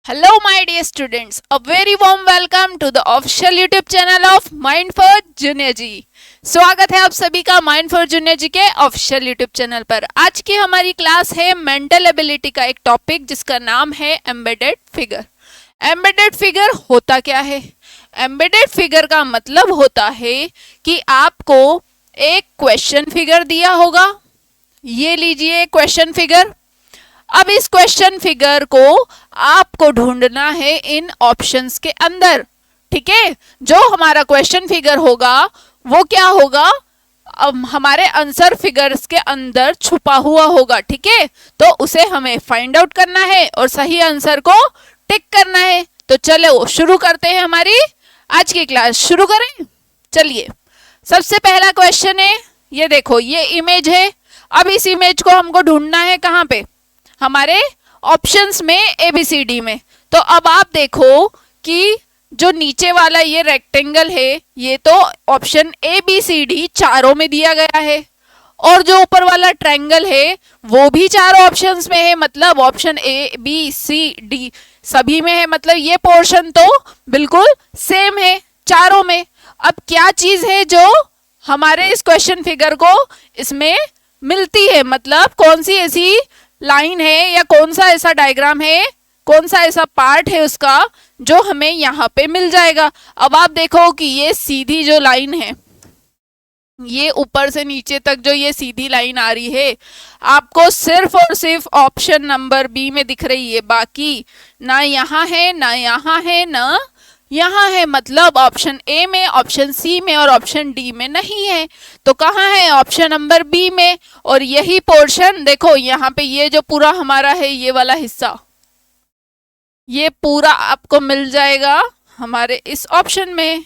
Hello, my dear students. A very warm welcome to the official YouTube channel of Mind for Junior जी. स्वागत है आप सभी का mind for junior जी के official YouTube channel पर. आज की हमारी क्लास है मेंटल एबिलिटी का एक टॉपिक जिसका नाम है एम्बेडेड फिगर. एम्बेडेड फिगर होता क्या है? एम्बेडेड फिगर का मतलब होता है कि आपको एक क्वेश्चन फिगर दिया होगा. ये लीजिए क्वेश्चन फिगर. अब इस क्वेश्चन फिगर को आपको ढूंढना है इन ऑप्शंस के अंदर. ठीक है, जो हमारा क्वेश्चन फिगर होगा वो क्या होगा? अब हमारे आंसर फिगर्स के अंदर छुपा हुआ होगा. ठीक है, तो उसे हमें फाइंड आउट करना है और सही आंसर को टिक करना है. तो चलो शुरू करते हैं हमारी आज की क्लास. शुरू करें. चलिए, सबसे पहला क्वेश्चन है, ये देखो, ये इमेज है. अब इस इमेज को हमको ढूंढना है कहाँ पे? हमारे ऑप्शंस में ABCD में. तो अब आप देखो कि जो नीचे वाला ये रेक्टेंगल है ये तो ऑप्शन ABCD चारों में दिया गया है और जो ऊपर वाला ट्रायंगल है वो भी चारों ऑप्शंस में है. मतलब ऑप्शन ABCD सभी में है. मतलब ये पोर्शन तो बिल्कुल सेम है चारों में. अब क्या चीज है जो हमारे इस क्वेश्चन फिगर को इसमें मिलती है? मतलब कौन सी ऐसी लाइन है या कौन सा ऐसा डायग्राम है, कौन सा ऐसा पार्ट है उसका जो हमें यहाँ पे मिल जाएगा. अब आप देखो कि ये सीधी जो लाइन है, ये ऊपर से नीचे तक जो ये सीधी लाइन आ रही है आपको सिर्फ और सिर्फ ऑप्शन नंबर बी में दिख रही है. बाकी ना यहाँ है, ना यहाँ है, ना यहाँ है. मतलब ऑप्शन ए में, ऑप्शन सी में और ऑप्शन डी में नहीं है. तो कहाँ है? ऑप्शन नंबर बी में. और यही पोर्शन देखो यहाँ पे, ये जो पूरा हमारा है ये वाला हिस्सा, ये पूरा आपको मिल जाएगा हमारे इस ऑप्शन में.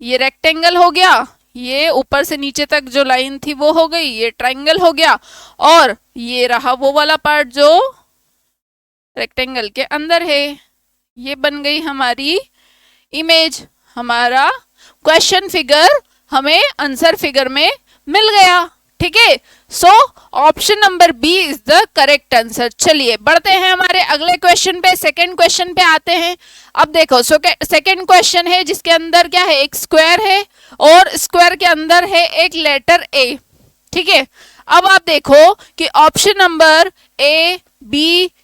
ये रेक्टेंगल हो गया, ये ऊपर से नीचे तक जो लाइन थी वो हो गई, ये ट्रायंगल हो गया और ये रहा वो वाला पार्ट जो रेक्टेंगल के अंदर है. ये बन गई हमारी इमेज. हमारा क्वेश्चन फिगर हमें आंसर फिगर में मिल गया. ठीक है, so option number B is the correct answer. चलिए बढ़ते हैं हमारे अगले क्वेश्चन पे. सेकंड क्वेश्चन पे आते हैं. अब देखो, सेकंड क्वेश्चन है जिसके अंदर क्या है? एक स्क्वायर है और स्क्वायर के अंदर है एक लेटर ए. ठीक है, अब आप देखो कि ऑप्शन नंबर ABCD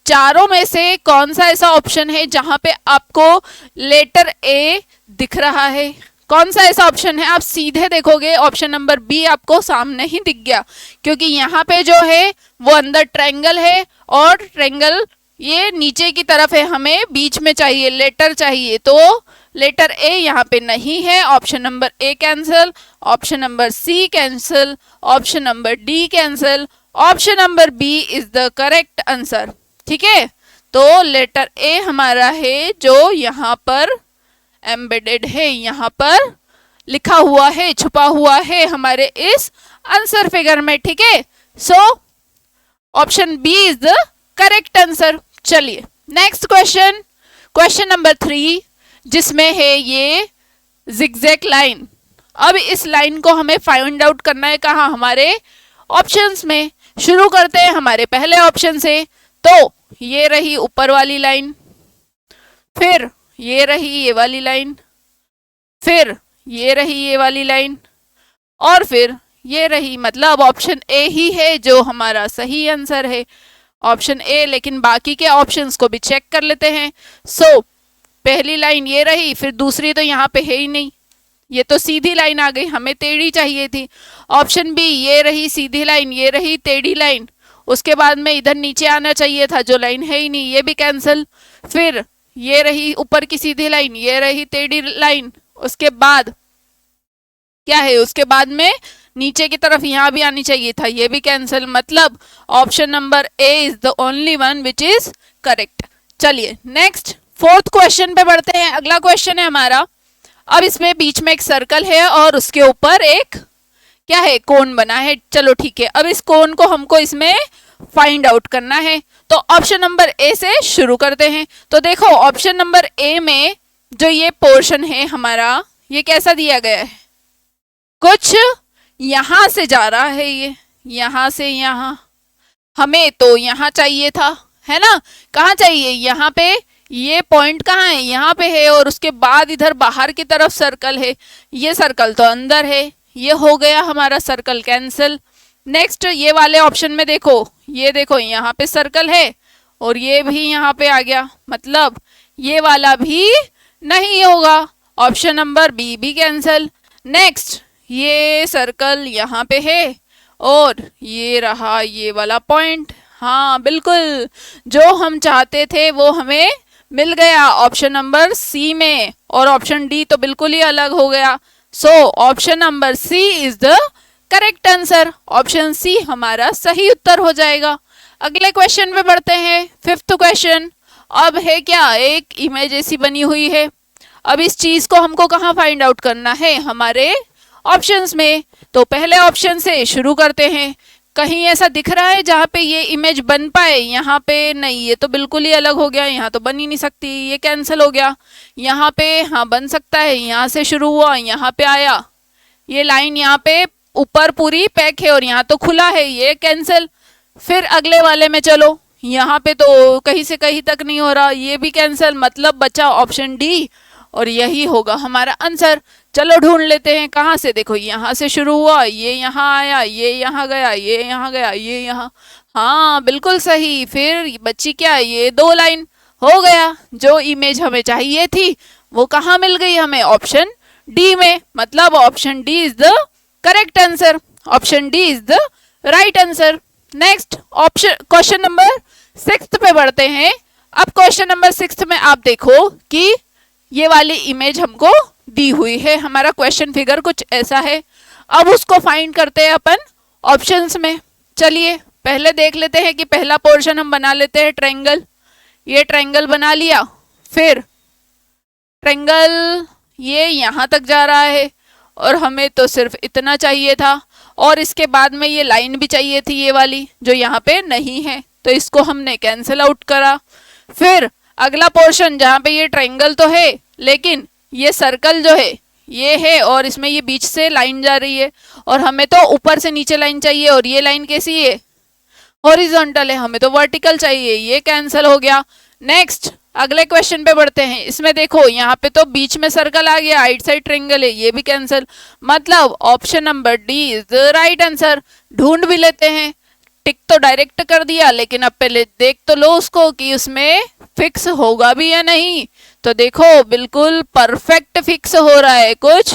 चारों में से कौन सा ऐसा ऑप्शन है जहां पे आपको लेटर ए दिख रहा है? कौन सा ऐसा ऑप्शन है? आप सीधे देखोगे ऑप्शन नंबर बी आपको सामने ही दिख गया, क्योंकि यहाँ पे जो है वो अंदर ट्रायंगल है और ट्रायंगल ये नीचे की तरफ है. हमें बीच में चाहिए, लेटर चाहिए, तो लेटर ए यहाँ पे नहीं है. Option number A cancel, option number C cancel, option number D cancel, option number B is the correct answer. ठीक है, तो लेटर ए हमारा है जो यहाँ पर एम्बेडेड है, यहाँ पर लिखा हुआ है, छुपा हुआ है हमारे इस आंसर फिगर में. ठीक है, so option B is the correct answer. चलिए नेक्स्ट क्वेश्चन, क्वेश्चन नंबर 3, जिसमें है ये जिगजैग लाइन. अब इस लाइन को हमें फाइंड आउट करना है कहाँ? हमारे ऑप्शंस में. शुरू करते हैं हमारे पहले ऑप्शन से. तो ये रही ऊपर वाली लाइन, फिर ये रही ये वाली लाइन, फिर ये रही ये वाली लाइन और फिर ये रही. मतलब ऑप्शन ए ही है जो हमारा सही आंसर है, ऑप्शन ए. लेकिन बाकी के ऑप्शंस को भी चेक कर लेते हैं. सो पहली लाइन ये रही, फिर दूसरी तो यहाँ पे है ही नहीं, ये तो सीधी लाइन आ गई, हमें टेढ़ी चाहिए थी. ऑप्शन बी, ये रही सीधी लाइन, ये रही टेढ़ी लाइन. उसके बाद में इधर नीचे आना चाहिए था जो लाइन है ही नहीं, ये भी कैंसिल. फिर ये रही ऊपर की सीधी लाइन, ये रही टेढ़ी लाइन. उसके बाद क्या है? उसके बाद में नीचे की तरफ यहाँ भी आनी चाहिए था, ये भी कैंसिल. मतलब option number A is the only one which is correct. चलिए नेक्स्ट फोर्थ क्वेश्चन पे बढ़ते हैं. अगला क्वेश्चन है हमारा. अब इसमें बीच में एक सर्कल है और उसके ऊपर एक क्या है? कोन बना है. चलो ठीक है, अब इस कोन को हमको इसमें फाइंड आउट करना है. तो ऑप्शन नंबर ए से शुरू करते हैं. तो देखो ऑप्शन नंबर ए में जो ये पोर्शन है हमारा, ये कैसा दिया गया है? कुछ यहां से जा रहा है, ये यहां से यहां. हमें तो यहां चाहिए था, है ना। कहाँ चाहिए, यहाँ पे, ये पॉइंट कहाँ है, यहाँ पे है, और उसके बाद इधर बाहर की तरफ सर्कल है, ये सर्कल तो अंदर है, ये हो गया हमारा सर्कल कैंसिल। नेक्स्ट ये वाले ऑप्शन में देखो, ये देखो यहाँ पे सर्कल है और ये भी यहाँ पे आ गया, मतलब ये वाला भी नहीं होगा, ऑप्शन नंबर बी भी कैंसिल। नेक्स्ट ये सर्कल यहाँ पे है और ये रहा ये वाला पॉइंट, हाँ बिल्कुल जो हम चाहते थे वो हमें मिल गया ऑप्शन नंबर सी में, और ऑप्शन डी तो बिल्कुल ही अलग हो गया। So option number C is the correct answer, option C हमारा सही उत्तर हो जाएगा। अगले क्वेश्चन पे बढ़ते हैं, फिफ्थ क्वेश्चन। अब है क्या, एक इमेज ऐसी बनी हुई है, अब इस चीज को हमको कहाँ फाइंड आउट करना है, हमारे ऑप्शंस में। तो पहले ऑप्शन से शुरू करते हैं, कहीं ऐसा दिख रहा है जहाँ पे ये इमेज बन पाए, यहाँ पे नहीं, ये तो बिल्कुल ही अलग हो गया, यहाँ तो बन ही नहीं सकती, ये कैंसिल हो गया। यहाँ पे हाँ बन सकता है, यहाँ से शुरू हुआ यहाँ पे आया, ये लाइन यहाँ पे ऊपर पूरी पैक है और यहाँ तो खुला है, ये कैंसिल। फिर अगले वाले में चलो, यहाँ पे तो कहीं से कहीं तक नहीं हो रहा, ये भी कैंसिल, मतलब बचा ऑप्शन डी और यही होगा हमारा आंसर। चलो ढूंढ लेते हैं कहाँ से, देखो यहाँ से शुरू हुआ, ये यहाँ आया, ये यहाँ गया, ये यहाँ गया, ये यहाँ, हाँ बिल्कुल सही। फिर बच्ची क्या, ये दो लाइन, हो गया। जो इमेज हमें चाहिए थी वो कहाँ मिल गई हमें, ऑप्शन डी में, मतलब option D is the correct answer, option D is the right answer. Next option, question number 6 पे बढ़ते हैं। अब क्वेश्चन नंबर 6 में आप देखो कि ये वाली इमेज हमको दी हुई है, हमारा क्वेश्चन फिगर कुछ ऐसा है। अब उसको फाइंड करते हैं अपन ऑप्शंस में। चलिए पहले देख लेते हैं कि पहला पोर्शन हम बना लेते हैं ट्रायंगल, ये ट्रायंगल बना लिया, फिर ट्रायंगल ये यहाँ तक जा रहा है और हमें तो सिर्फ इतना चाहिए था, और इसके बाद में ये लाइन भी चाहिए थी, ये वाली जो यहाँ पे नहीं है, तो इसको हमने कैंसिल आउट करा। फिर अगला पोर्शन जहाँ पे ये ट्रायंगल तो है लेकिन ये सर्कल जो है ये है और इसमें ये बीच से लाइन जा रही है, और हमें तो ऊपर से नीचे लाइन चाहिए, और ये लाइन कैसी है, हॉरिजॉन्टल है, हमें तो वर्टिकल चाहिए, ये कैंसिल हो गया। नेक्स्ट अगले क्वेश्चन पे बढ़ते हैं। इसमें देखो यहाँ पे तो बीच में सर्कल आ गया, आइट साइड ट्रायंगल है, ये भी कैंसिल, मतलब option number D is the right answer. ढूंढ भी लेते हैं, टिक तो डायरेक्ट कर दिया, लेकिन अब पहले देख तो लो उसको कि उसमें फिक्स होगा भी या नहीं। तो देखो बिल्कुल परफेक्ट फिक्स हो रहा है, कुछ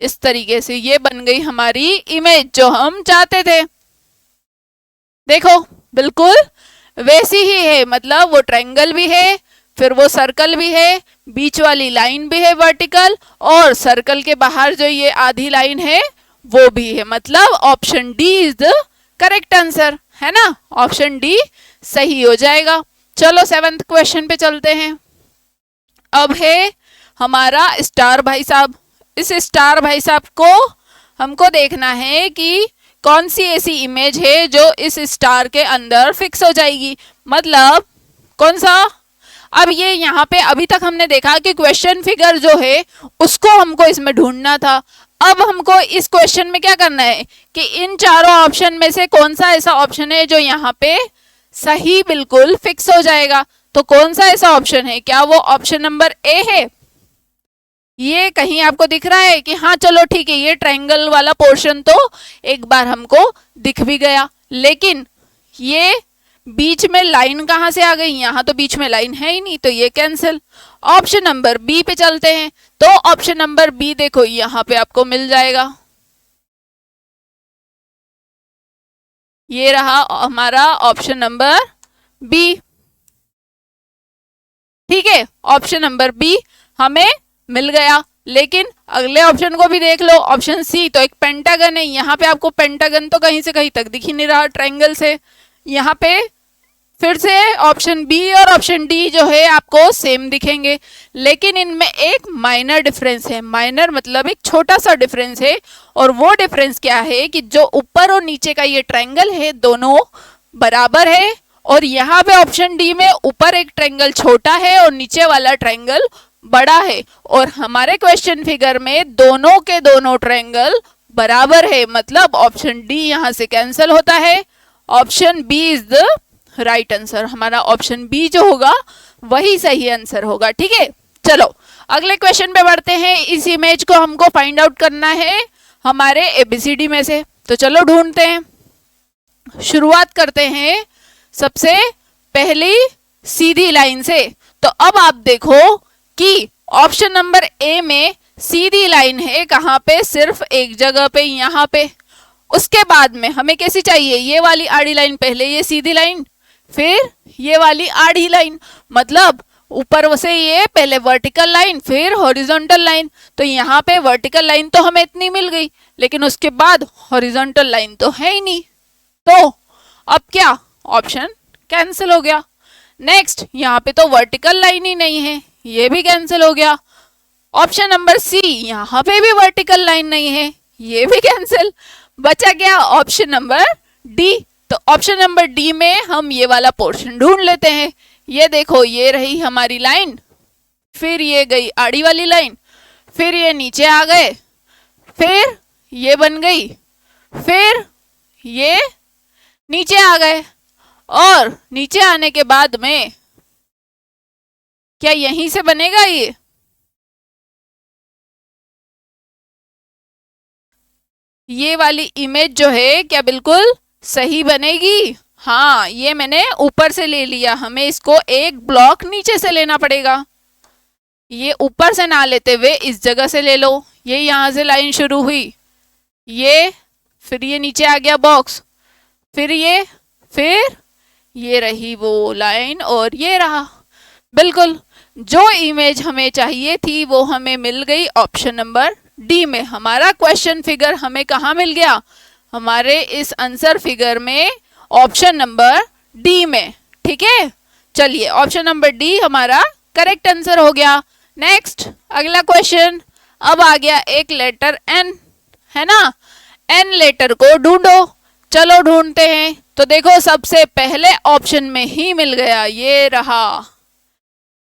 इस तरीके से ये बन गई हमारी इमेज जो हम चाहते थे। देखो बिल्कुल वैसी ही है, मतलब वो ट्रायंगल भी है, फिर वो सर्कल भी है, बीच वाली लाइन भी है वर्टिकल, और सर्कल के बाहर जो ये आधी लाइन है वो भी है, मतलब option D is the correct answer, है ना, ऑप्शन डी सही हो जाएगा। चलो 7th क्वेश्चन पे चलते हैं। अब है हमारा स्टार भाई साहब। इस स्टार भाई साहब को हमको देखना है कि कौन सी ऐसी इमेज है जो इस स्टार के अंदर फिक्स हो जाएगी, मतलब कौन सा। अब ये यहाँ पे अभी तक हमने देखा कि क्वेश्चन फिगर जो है उसको हमको इसमें ढूंढना था। अब हमको इस क्वेश्चन में क्या करना है कि इन चारों ऑप्शन में से कौन सा ऐसा ऑप्शन है जो यहाँ पे सही बिल्कुल फिक्स हो जाएगा। तो कौन सा ऐसा ऑप्शन है, क्या वो ऑप्शन नंबर ए है, ये कहीं आपको दिख रहा है कि हाँ चलो ठीक है, ये ट्रायंगल वाला पोर्शन तो एक बार हमको दिख भी गया, लेकिन ये बीच में लाइन कहाँ से आ गई, यहाँ तो बीच में लाइन है ही नहीं, तो ये कैंसिल। ऑप्शन नंबर बी पे चलते हैं। तो ऑप्शन नंबर बी देखो यहाँ पे आपको मिल जाएगा, ये रहा हमारा ऑप्शन नंबर बी। ठीक है, ऑप्शन नंबर बी हमें मिल गया, लेकिन अगले ऑप्शन को भी देख लो, ऑप्शन सी तो एक पेंटागन है, यहाँ पे आपको पेंटागन तो कहीं से कहीं तक दिख ही नहीं रहा ट्रायंगल से। यहाँ पे फिर से ऑप्शन बी और ऑप्शन डी जो है आपको सेम दिखेंगे, लेकिन इनमें एक माइनर डिफरेंस है, माइनर मतलब एक छोटा सा डिफरेंस है, और वो डिफरेंस क्या है कि जो ऊपर और नीचे का ये ट्रायंगल है दोनों बराबर है, और यहाँ पे ऑप्शन डी में ऊपर एक ट्रायंगल छोटा है और नीचे वाला ट्रायंगल बड़ा है, और हमारे क्वेश्चन फिगर में दोनों के दोनों ट्रायंगल बराबर है, मतलब ऑप्शन डी यहाँ से कैंसिल होता है, option B is the right answer. हमारा ऑप्शन बी जो होगा वही सही आंसर होगा। ठीक है, चलो अगले क्वेश्चन पे बढ़ते हैं। इस इमेज को हमको फाइंड आउट करना है हमारे एबीसीडी में से, तो चलो ढूंढते हैं। शुरुआत करते हैं सबसे पहली सीधी लाइन से। तो अब आप देखो कि ऑप्शन नंबर ए में सीधी लाइन है कहाँ पे, सिर्फ एक जगह पे, यहाँ पे। उसके बाद में हमें कैसी चाहिए, ये वाली आड़ी लाइन, पहले ये सीधी लाइन फिर ये वाली आड़ी लाइन, मतलब ऊपर से ये पहले वर्टिकल लाइन फिर हॉरिजॉन्टल लाइन। तो यहाँ पे वर्टिकल लाइन तो हमें इतनी मिल गई, लेकिन उसके बाद हॉरिजॉन्टल लाइन तो है ही नहीं, तो अब क्या, ऑप्शन कैंसिल हो गया। नेक्स्ट, यहाँ पे तो वर्टिकल लाइन ही नहीं है, ये भी कैंसिल हो गया। ऑप्शन नंबर सी, यहाँ पे भी वर्टिकल लाइन नहीं है, ये भी कैंसिल। बचा गया ऑप्शन नंबर डी। तो ऑप्शन नंबर डी में हम ये वाला पोर्शन ढूंढ लेते हैं। ये देखो, ये रही हमारी लाइन, फिर ये गई आड़ी वाली लाइन, फिर ये नीचे आ गए, फिर ये बन गई, फिर ये नीचे आ गए, और नीचे आने के बाद में क्या यहीं से बनेगा ये वाली इमेज जो है क्या बिल्कुल सही बनेगी? हाँ, ये मैंने ऊपर से ले लिया, हमें इसको एक ब्लॉक नीचे से लेना पड़ेगा। ये ऊपर से ना लेते हुए इस जगह से ले लो। ये यहाँ से लाइन शुरू हुई, ये फिर ये नीचे आ गया बॉक्स, फिर ये रही वो लाइन, और ये रहा। बिल्कुल जो इमेज हमें चाहिए थी वो हमें मिल गई ऑप्शन नंबर डी में। हमारा क्वेश्चन फिगर हमें कहाँ मिल गया, हमारे इस आंसर फिगर में, ऑप्शन नंबर डी में। ठीक है, चलिए ऑप्शन नंबर डी हमारा करेक्ट आंसर हो गया। नेक्स्ट अगला क्वेश्चन, अब आ गया एक लेटर एन, है ना। एन लेटर को ढूंढो, चलो ढूंढते हैं। तो देखो सबसे पहले ऑप्शन में ही मिल गया, ये रहा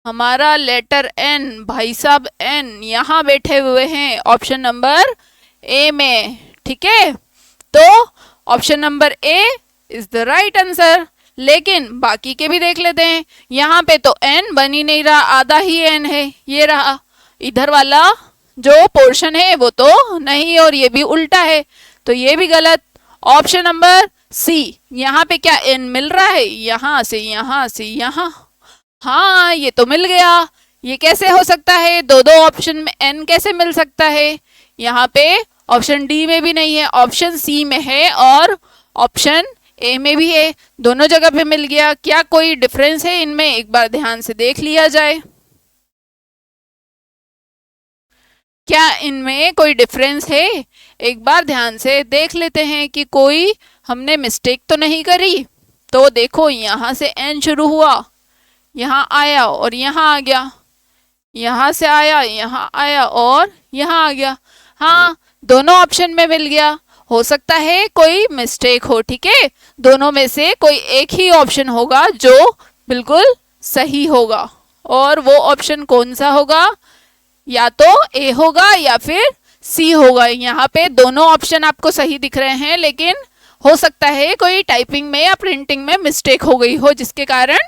हमारा लेटर एन। भाई साहब एन यहाँ बैठे हुए हैं ऑप्शन नंबर ए में। ठीक है, तो option number A is the right answer. लेकिन बाकी के भी देख लेते हैं। यहाँ पे तो एन बन ही नहीं रहा, आधा ही एन है, ये रहा। इधर वाला जो पोर्शन है वो तो नहीं, और ये भी उल्टा है, तो ये भी गलत। ऑप्शन नंबर सी, यहाँ पे क्या एन मिल रहा है, यहाँ से यहाँ, हाँ ये तो मिल गया। ये कैसे हो सकता है, दो दो ऑप्शन में एन कैसे मिल सकता है? यहाँ पे ऑप्शन डी में भी नहीं है, ऑप्शन सी में है और ऑप्शन ए में भी है, दोनों जगह पे मिल गया। क्या कोई डिफरेंस है इनमें, एक बार ध्यान से देख लिया जाए। क्या इनमें कोई डिफरेंस है, एक बार ध्यान से देख लेते हैं कि कोई हमने मिस्टेक तो नहीं करी। तो देखो यहाँ से एन शुरू हुआ, यहाँ आया और यहाँ आ गया, यहाँ से आया, यहाँ आया और यहाँ आ गया। हाँ, दोनों ऑप्शन में मिल गया। हो सकता है कोई मिस्टेक हो, ठीक है, दोनों में से कोई एक ही ऑप्शन होगा जो बिल्कुल सही होगा, और वो ऑप्शन कौन सा होगा, या तो ए होगा या फिर सी होगा। यहाँ पे दोनों ऑप्शन आपको सही दिख रहे हैं, लेकिन हो सकता है कोई टाइपिंग में या प्रिंटिंग में मिस्टेक हो गई हो, जिसके कारण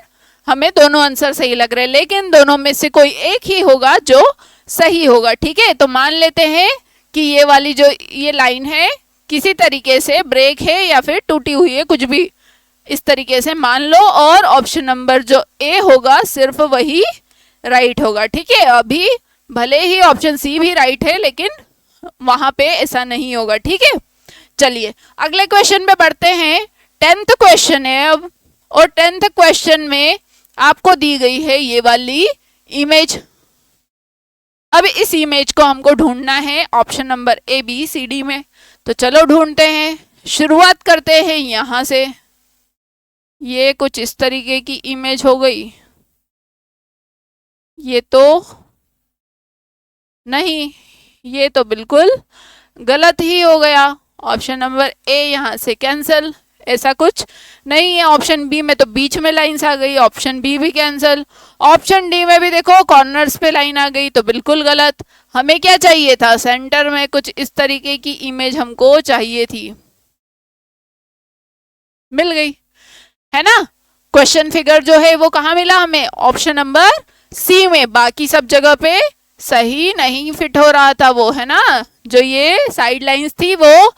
हमें दोनों आंसर सही लग रहे हैं, लेकिन दोनों में से कोई एक ही होगा जो सही होगा। ठीक है, तो मान लेते हैं कि ये वाली जो ये लाइन है किसी तरीके से ब्रेक है या फिर टूटी हुई है, कुछ भी इस तरीके से मान लो, और ऑप्शन नंबर जो ए होगा सिर्फ वही राइट होगा। ठीक है, अभी भले ही ऑप्शन सी भी राइट है, लेकिन वहां पे ऐसा नहीं होगा। ठीक है, चलिए अगले क्वेश्चन पे बढ़ते हैं। 10th क्वेश्चन है अब, और 10th क्वेश्चन में आपको दी गई है ये वाली इमेज। अब इस इमेज को हमको ढूंढना है option number A B C D में, तो चलो ढूंढते हैं। शुरुआत करते हैं यहाँ से। ये कुछ इस तरीके की इमेज हो गई, ये तो नहीं, ये तो बिल्कुल गलत ही हो गया। ऑप्शन नंबर ए यहाँ से कैंसिल, ऐसा कुछ नहीं है। ऑप्शन बी में तो बीच में लाइंस आ गई, ऑप्शन बी भी कैंसिल। ऑप्शन डी में भी देखो कॉर्नर्स पे लाइन आ गई, तो बिल्कुल गलत। हमें क्या चाहिए था, सेंटर में कुछ इस तरीके की इमेज हमको चाहिए थी, मिल गई, है ना। क्वेश्चन फिगर जो है वो कहाँ मिला हमें, ऑप्शन नंबर सी में। बाकी सब जगह पे सही नहीं फिट हो रहा था वो, है ना। जो ये साइड लाइंस थी वो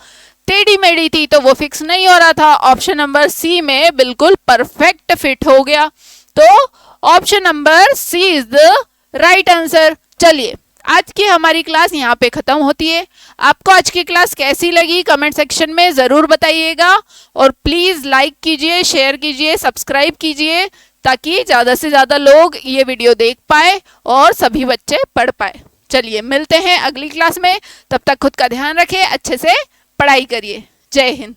टेढ़ी मेढ़ी थी, तो वो फिक्स नहीं हो रहा था। ऑप्शन नंबर सी में बिल्कुल परफेक्ट फिट हो गया। तो option number C is the right answer. चलिए, आज की हमारी क्लास यहाँ पे खत्म होती है। आपको आज की क्लास कैसी लगी कमेंट सेक्शन में जरूर बताइएगा, और प्लीज लाइक कीजिए, शेयर कीजिए, सब्सक्राइब कीजिए, ताकि ज्यादा से ज्यादा लोग ये वीडियो देख पाए और सभी बच्चे पढ़ पाए। चलिए, मिलते हैं अगली क्लास में। तब तक खुद का ध्यान रखें, अच्छे से पढ़ाई करिए। जय हिंद।